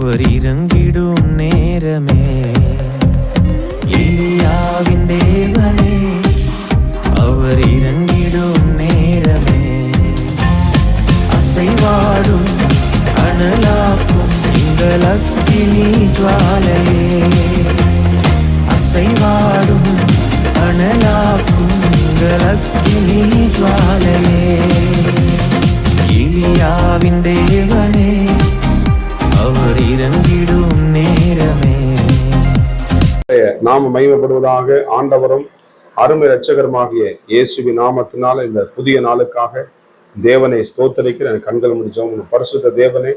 அவர் இறங்கிடும் நேரமே, எலியாவின் தேவனே அவர் இறங்கிடும் நேரமே, அசைவாடும் அனலாக்கும் எங்கள் அக்கினி ஜுவாலையே, அசைவாடும் அனலாக்கும் எங்கள் அக்கினி ஜுவாலையே, எலியாவின் தேவனே அவர் இறங்கிடும் நேரமே. நாம மகிமைப்படுவதாக. ஆண்டவரும் அருமை இரட்சகருமாகிய இயேசுவின் நாமத்தினால இந்த புதிய நாளுக்காக தேவனை ஸ்தோத்தரிக்கிற கண்கள் முடிச்சோம். பரிசுத்த தேவனே,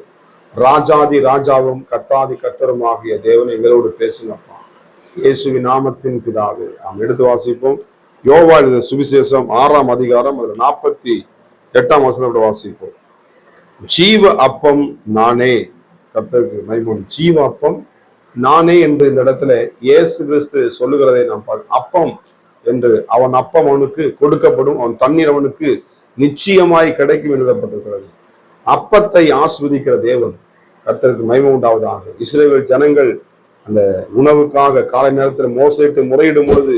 ராஜாதி ராஜாவும் கர்த்தாதி கர்த்தருமாகிய தேவனை எங்களோடு பேசினப்பா. இயேசுவின் நாமத்தின் பிதாவே. நாம் எடுத்து வாசிப்போம். யோவான் எழுதின சுவிசேஷம் 6ஆம் அதிகாரம் 48ஆம் வசனத்தோட வாசிப்போம். ஜீவ அப்பம் நானே. கர்த்தருக்கு மகிமை. ஜீவ அப்பம் நானே என்று இந்த இடத்துல இயேசு கிறிஸ்து சொல்லுகிறதை நாம் பார்க்க. அப்பம் என்று அவன் அப்பம் அவனுக்கு கொடுக்கப்படும், அவன் தண்ணீர் அவனுக்கு நிச்சயமாய் கிடைக்கும் எழுதப்பட்டிருக்கிறது. அப்பத்தை ஆஸ்வதிக்கிற தேவன். கர்த்தருக்கு மகிமை உண்டாவதாக. இஸ்ரவேல் ஜனங்கள் அந்த உணவுக்காக காலை நேரத்தில் மோசையிட்டு முறையிடும் பொழுது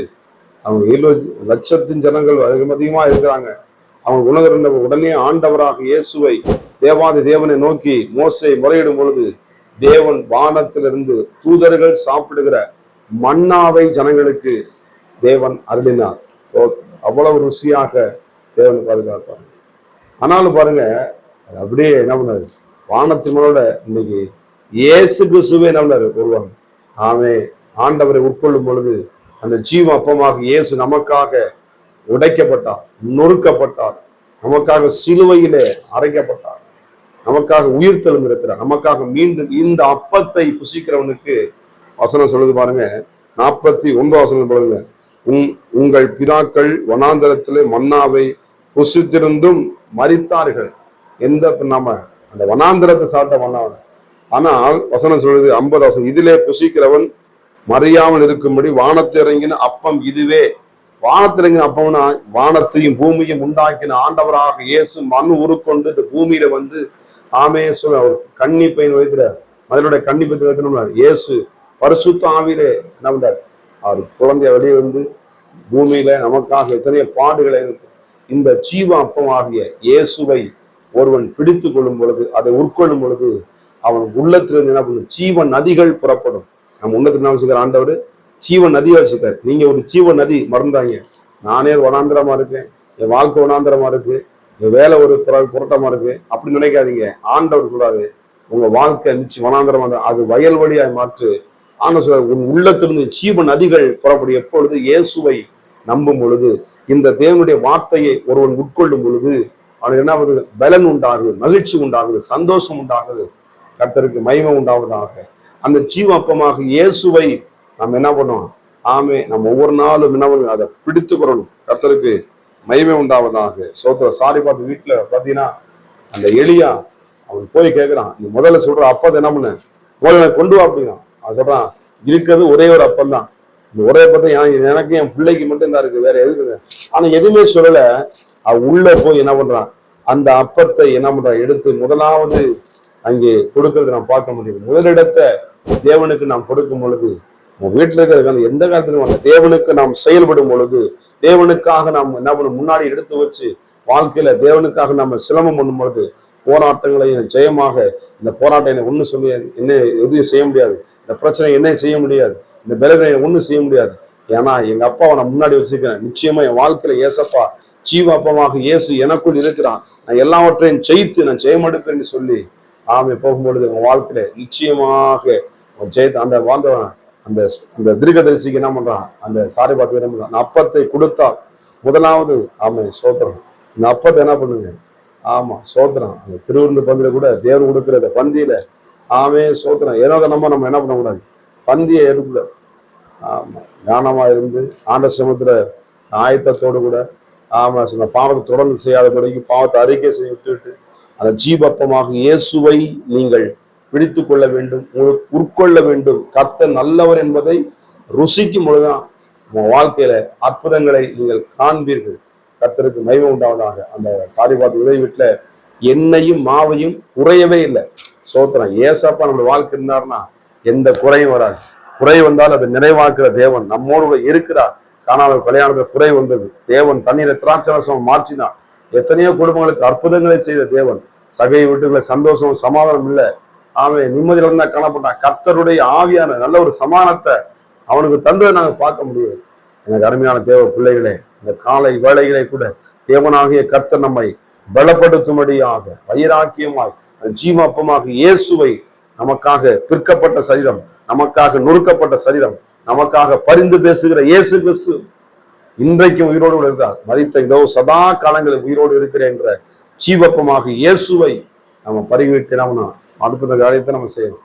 அவங்க 7 லட்சத்தின் ஜனங்கள் அதிகமா இருக்கிறாங்க. அவங்க உணர்ந்த உடனே ஆண்டவராக இயேசுவை தேவாதி தேவனை நோக்கி மோசை முறையிடும் பொழுது தேவன் வானத்திலிருந்து தூதர்கள் சாப்பிடுகிற மன்னாவை ஜனங்களுக்கு தேவன் அருளினார். அவ்வளவு ருசியாக தேவன் பாதுகாப்பார். ஆனாலும் பாருங்க, அப்படியே என்ன பண்ணாரு, வானத்தினோட இன்னைக்கு இயேசு கிறிஸ்துவே என்ன பண்ணாரு வருவாங்க. ஆண்டவரை உட்கொள்ளும் பொழுது அந்த ஜீவ அப்பமாக இயேசு நமக்காக உடைக்கப்பட்டார், நொறுக்கப்பட்டார், நமக்காக சிலுவையிலே அரைக்கப்பட்டார், நமக்காக உயிர் தெழுந்திருக்கிறார், நமக்காக மீண்டும் இந்த அப்பத்தை புசிக்கிறவனுக்கு வசனம் சொல்லுது பாருங்க. 49 வசனம் பாருங்க. உங்கள் பிதாக்கள் வனாந்தரத்திலே மன்னாவை புசித்திருந்தும் மரித்தார்கள். நம்ம அந்த வனாந்தரத்தை சாப்பிட்ட மன்னாவை. ஆனால் வசனம் சொல்லுது 50 வசனம், இதிலே புசிக்கிறவன் மறியாமல் இருக்கும்படி வானத்தை இறங்கின அப்பம் இதுவே. வானத்தில் இறங்கின அப்பம்னா வானத்தையும் பூமியும் உண்டாக்கின ஆண்டவராக இயேசு மண் உருக்கொண்டு இந்த பூமியில வந்து அவர் கன்னிப்பையின் வைத்திர மகளுடைய கன்னிப்பை வைத்தினார். இயேசு பரிசுத்த ஆவியிலே என்ன பண்றார், அவர் குழந்தைய வெளியே வந்து பூமியில நமக்காக எத்தனையோ பாடுகளை இந்த ஜீவ அப்பமாகிய இயேசுவை ஒருவன் பிடித்து கொள்ளும் பொழுது, அதை உட்கொள்ளும் பொழுது அவன் உள்ளத்திலிருந்து என்ன பண்ணும், ஜீவ நதிகள் புறப்படும். நம்ம உன்னத்துல என்ன வச்சுக்கிற ஆண்டவர் ஜீவ நதியை வச்சுக்காரு. நீங்க ஒரு ஜீவ நதி மறந்தாங்க. நானே வனாந்திரமா இருக்கேன், என் வாழ்க்கை வனாந்திரமா இருக்கு, என் வேலை ஒரு புரட்டமா இருக்கு அப்படின்னு நினைக்காதீங்க. ஆண்டவர் சொல்றாரு, உங்க வாழ்க்கை நிச்சயம் வனாந்திரமா தான், அது வயல்வெளியாய் மாற்று. ஆண்டவர் சொல்றாரு, உன் உள்ளத்திலிருந்து ஜீவ நதிகள் புறப்படும். எப்பொழுது இயேசுவை நம்பும் பொழுது, இந்த தேவனுடைய வார்த்தையை ஒருவன் உட்கொள்ளும் பொழுது அவனுக்கு என்ன ஆகுது, பலன் உண்டாகுது, மகிழ்ச்சி உண்டாகுது, சந்தோஷம் உண்டாகுது. கர்த்தருக்கு மகிமை உண்டாவதாக. அந்த ஜீவ அப்பமாக இயேசுவை நம்ம என்ன பண்ணோம், நம்ம ஒவ்வொரு நாளும் என்ன பண்ணணும், அதை பிடித்துக்கிறோம். கர்த்தருக்கு மகிமை உண்டாவதாக. சாரி பார்த்து வீட்டுல பாத்தீங்கன்னா அந்த எலியா அவன் போய் கேட்கிறான், நீ முதல்ல சொல்ற அப்பதை என்ன பண்ண கொண்டு வா அப்படின்னா. அவன் சொல்றான், இருக்கிறது ஒரே ஒரு அப்பம் தான், இந்த ஒரே அப்பத்தை எனக்கு என் பிள்ளைக்கு மட்டும் தான் இருக்கு, வேற எதுக்கு. ஆனா எதுவுமே சொல்லல. அவன் உள்ள போய் என்ன பண்றான், அந்த அப்பத்தை என்ன பண்றான் எடுத்து முதலாவது அங்கே கொடுக்கறது நாம் பார்க்க முடியும். முதலிடத்தை தேவனுக்கு நாம் கொடுக்கும் பொழுது, வீட்டுல இருக்கிற எந்த காலத்திலும் தேவனுக்கு நாம் செயல்படும் பொழுது, தேவனுக்காக நாம் என்ன பண்ணும், முன்னாடி எடுத்து வச்சு வாழ்க்கையில தேவனுக்காக நம்ம சிரமம் பண்ணும் பொழுது, போராட்டங்களையும் ஜெயமாக, இந்த போராட்டம் என்ன ஒண்ணு சொல்லி என்ன எதுவும் செய்ய முடியாது, இந்த பிரச்சனை என்ன செய்ய முடியாது, இந்த பலனை ஒண்ணும் செய்ய முடியாது. ஏன்னா எங்க அப்பாவை நான் முன்னாடி வச்சிருக்கேன். நிச்சயமா என் வாழ்க்கையில ஏசப்பா ஜீவ அப்பமாக இயேசு எனக்குள் இருக்கிறான், நான் எல்லாவற்றையும் ஜெயித்து நான் ஜெயமெடுப்பேன்னு சொல்லி போகும்பொழுது உங்க வாழ்க்கையில நிச்சயமாக ஜெயித்து அந்த வாழ்ந்தவன் அந்த அந்த தீர்க்கதரிசிக்கு என்ன பண்றான், அந்த சாரி பார்த்து என்ன பண்றான், அப்பத்தை கொடுத்தா முதலாவது சோத்திரம். இந்த அப்பத்தை என்ன பண்ணுங்க, சோத்திரம். அந்த திருவிருந்து பந்தியில கூட தேவன் கொடுக்கிற பந்தியில சோத்திரம். ஏதோ நம்ம என்ன பண்ணக்கூடாது, பந்தியை எடுக்கல. ஞானமா இருந்து ஆண்ட சிரமத்துல ஆயத்தத்தோடு கூட அந்த பாவத்தை தொடர்ந்து செய்யாதபடிக்கு பாவத்தை அறிக்கை செய்ய விட்டுவிட்டு அந்த ஜீவப்பமாக இயேசுவை நீங்கள் பிடித்து கொள்ள வேண்டும், உட்கொள்ள வேண்டும். கர்த்தர் நல்லவர் என்பதை ருசிக்கும் பொழுதுதான் உங்க வாழ்க்கையில அற்புதங்களை நீங்கள் காண்பீர்கள். கர்த்தருக்கு மகிமை உண்டாவதாக. அந்த சாரி பார்த்து உதவி வீட்டுல எண்ணெயும் மாவையும் குறையவே இல்லை. சோத்திரம். ஏசப்பா நம்ம வாழ்க்கை இருந்தாருன்னா எந்த குறையும் வராது. குறை வந்தால் அதை நிறைவாக்குற தேவன் நம்மோடு இருக்கிறார். காணாமல் கல்யாணத்துல குறை வந்தது, தேவன் தண்ணீரை திராட்சரசம் மாற்றினார். எத்தனையோ குடும்பங்களுக்கு அற்புதங்களை செய்த தேவன். சகை வீட்டுகளை சந்தோஷம் சமாதானம் இல்லை, அவன் நிம்மதியில இருந்தா காணப்பட்டான். கர்த்தருடைய ஆவியான நல்ல ஒரு சமானத்தை அவனுக்கு தந்ததை நாங்க பார்க்க முடியும். எனக்கு அருமையான தேவ பிள்ளைகளே, இந்த காலை வேளைகளை கூட தேவனாகிய கர்த்தர் நம்மை பலப்படுத்தும்படியாக வைராக்கியமாய் ஜீவப்பமாக இயேசுவை, நமக்காக பிற்கப்பட்ட சரீரம், நமக்காக நொறுக்கப்பட்ட சரீரம், நமக்காக பரிந்து பேசுகிற இயேசு கிறிஸ்து இன்றைக்கும் உயிரோடு இருக்கிறார். மரித்த இதோ சதா காலங்களில் உயிரோடு இருக்கிறேன் என்ற ஜீவப்பமாக இயேசுவை நம்ம பரிவிக்கணும்னா அடுத்த காரியத்தை நம்ம செய்யணும்.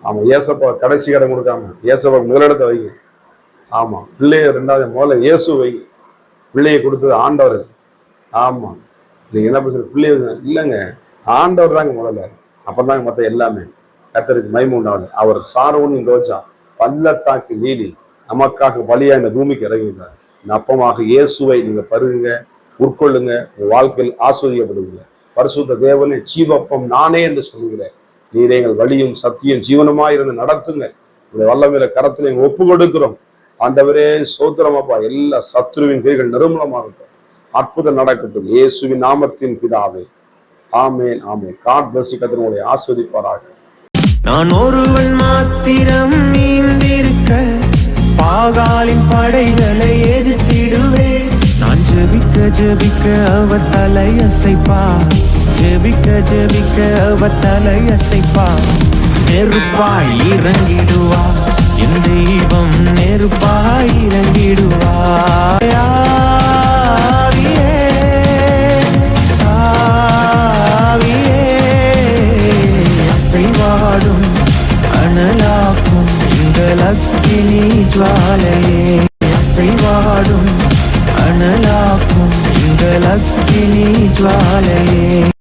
ஆமா, ஏசப்பா கடைசி கடன் கொடுக்காம ஏசப்பா முதலிடத்தை வைங்க. ஆமா, பிள்ளைய ரெண்டாவது முதல்ல இயேசு வைங்க. பிள்ளையை கொடுத்தது ஆண்டவர். ஆமா, நீங்க என்ன பேசுற பிள்ளைய இல்லைங்க, ஆண்டவர் தாங்க முதல்ல, அப்பதாங்க மற்ற எல்லாமே. கர்த்தருக்கு மகிமை உண்டாகுது. அவர் சாரோனின் ரோஜா பள்ளத்தாக்கு நீலி நமக்காக பலியா இந்த பூமிக்கு இறங்குகிறார். இந்த அப்பமாக இயேசுவை நீங்க பருகுங்க, உட்கொள்ளுங்க, உங்க வாழ்க்கையில் ஆஸ்வதிக்கப்படுவீங்க. பரிசுத்த தேவனே, ஜீவப்பம் நானே என்று சொல்கிறேன். நீரே எங்கள் வழியும் சத்தியம் ஜீவனமாயிருந்து நடத்துங்க. உங்களுடைய வல்லமையில கரத்துல எங்க ஒப்பு கொடுக்கிறோம். ஆண்டவரே சோத்திரம் அப்பா, எல்லா சத்துருவின் கைகள் நிர்மூலமாகட்டும், அற்புதம் நடக்கட்டும், இயேசுவின் நாமத்தின் பிதாவே, ஆமேன் ஆமேன். God plus. கர்த்தர் உங்களை ஆஸ்வதிப்பாராக. நான் ஒருவன் மாத்திரம் நீந்திருக்க பாகாலின் படைகளை எதிர்த்திடுவேன். நான் ஜெபிக்க ஜெபிக்க அவர் தலையசைப்பா, ஜெபிக்க ஜெபிக்க அவர் தலையசைப்பா. நெருப்பாய் இறங்கிடுவா என் தெய்வம், நெருப்பாய் இறங்கிடுவா. அசைவாடும் அனலாக்கும் எங்கள் அக்கினி ஜுவாலையே, அசைவாடும் அனலாக்கும் எங்கள் அக்கினி ஜுவாலையே.